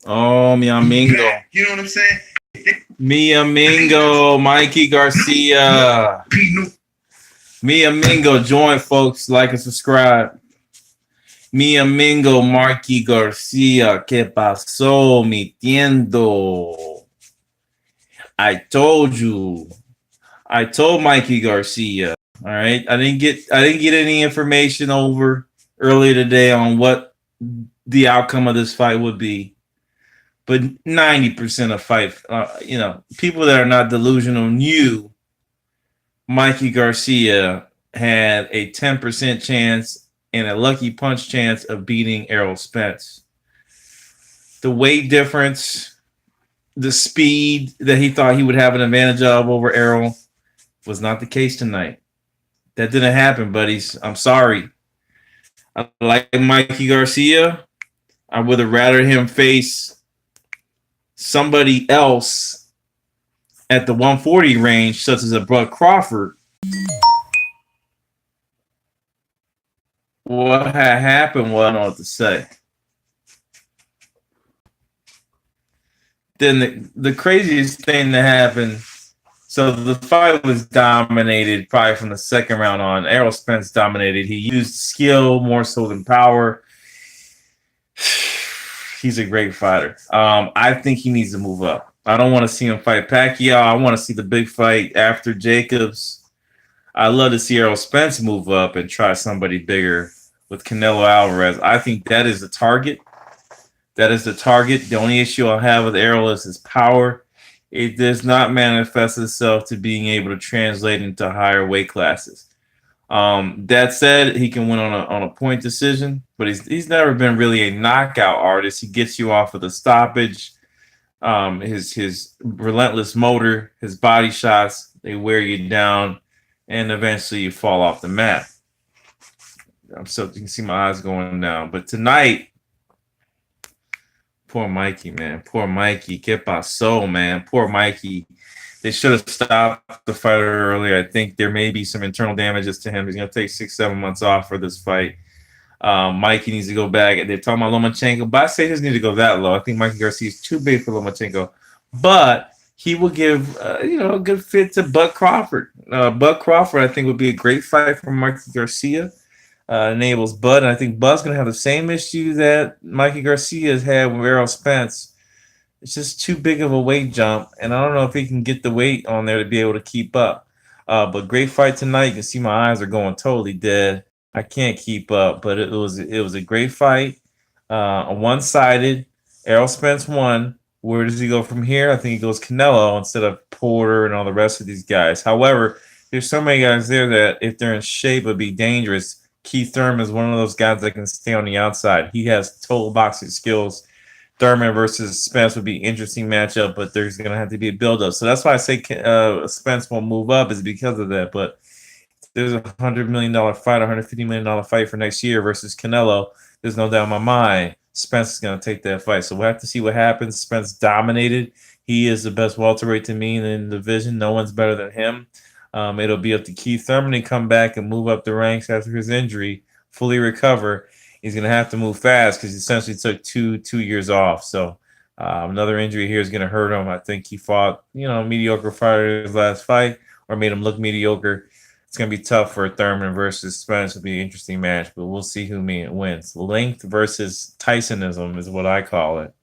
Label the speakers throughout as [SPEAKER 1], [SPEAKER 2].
[SPEAKER 1] Oh, mi amigo.
[SPEAKER 2] You know what I'm saying?
[SPEAKER 1] Mi amigo, Mikey Garcia. Mi amigo, join folks, like and subscribe. Mi amigo, Mikey Garcia. ¿Qué pasó, mi tiendo? I told you. I told Mikey Garcia. All right. I didn't get any information over earlier today on what the outcome of this fight would be. But 90% of fight, people that are not delusional knew Mikey Garcia had a 10% chance and a lucky punch chance of beating Errol Spence. The weight difference, the speed that he thought he would have an advantage of over Errol was not the case tonight. That didn't happen, buddies. I'm sorry. I like Mikey Garcia. I would have rather him face somebody else at the 140 range, such as a Bud Crawford. What had happened, well, I don't know what to say. Then the craziest thing that happened, so the fight was dominated probably from the second round on. Errol Spence dominated. He used skill more so than power. He's a great fighter. I think he needs to move up. I don't want to see him fight Pacquiao. I want to see the big fight after Jacobs. I'd love to see Errol Spence move up and try somebody bigger with Canelo Alvarez. I think that is the target. That is the target. The only issue I have with Errol is his power. It does not manifest itself to being able to translate into higher weight classes. That said, he can win on a point decision, but he's never been really a knockout artist. He gets you off of the stoppage. His relentless motor, his body shots, they wear you down, and eventually you fall off the mat. So you can see my eyes going down. But tonight, poor Mikey, man. Poor Mikey. Que pasó, man. Poor Mikey. They should have stopped the fight earlier. I think there may be some internal damages to him. He's going to take 6-7 months off for this fight. Mikey needs to go back. They're talking about Lomachenko, but I say he doesn't need to go that low. I think Mikey Garcia is too big for Lomachenko. But he will give, a good fit to Bud Crawford. Bud Crawford, I think, would be a great fight for Mikey Garcia. Enables Bud, and I think Bud's going to have the same issue that Mikey Garcia has had with Errol Spence. It's just too big of a weight jump, and I don't know if he can get the weight on there to be able to keep up. But great fight tonight. You can see my eyes are going totally dead. I can't keep up, but it was a great fight. One-sided. Errol Spence won. Where does he go from here? I think he goes Canelo instead of Porter and all the rest of these guys. However, there's so many guys there that if they're in shape would be dangerous. Keith Thurman is one of those guys that can stay on the outside. He has total boxing skills. Thurman versus Spence would be an interesting matchup, but there's going to have to be a build-up. So that's why I say Spence won't move up is because of that. But there's $100 million fight, $150 million fight for next year versus Canelo. There's no doubt in my mind Spence is going to take that fight. So we'll have to see what happens. Spence dominated. He is the best welterweight to me in the division. No one's better than him. It'll be up to Keith Thurman to come back and move up the ranks after his injury, fully recover. He's going to have to move fast because he essentially took two years off. So another injury here is going to hurt him. I think he fought, mediocre fighter his last fight or made him look mediocre. It's going to be tough for Thurman versus Spence. It'll be an interesting match, but we'll see who wins. Length versus Tysonism is what I call it,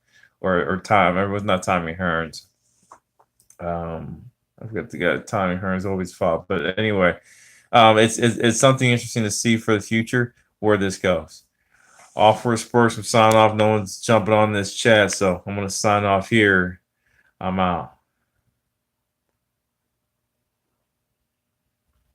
[SPEAKER 1] or time. Everyone's not Tommy Hearns. I forgot the guy Tommy Hearns always fought, but anyway, it's something interesting to see for the future where this goes. Off for a spurs from sign off. No one's jumping on this chat, so I'm gonna sign off here. I'm out.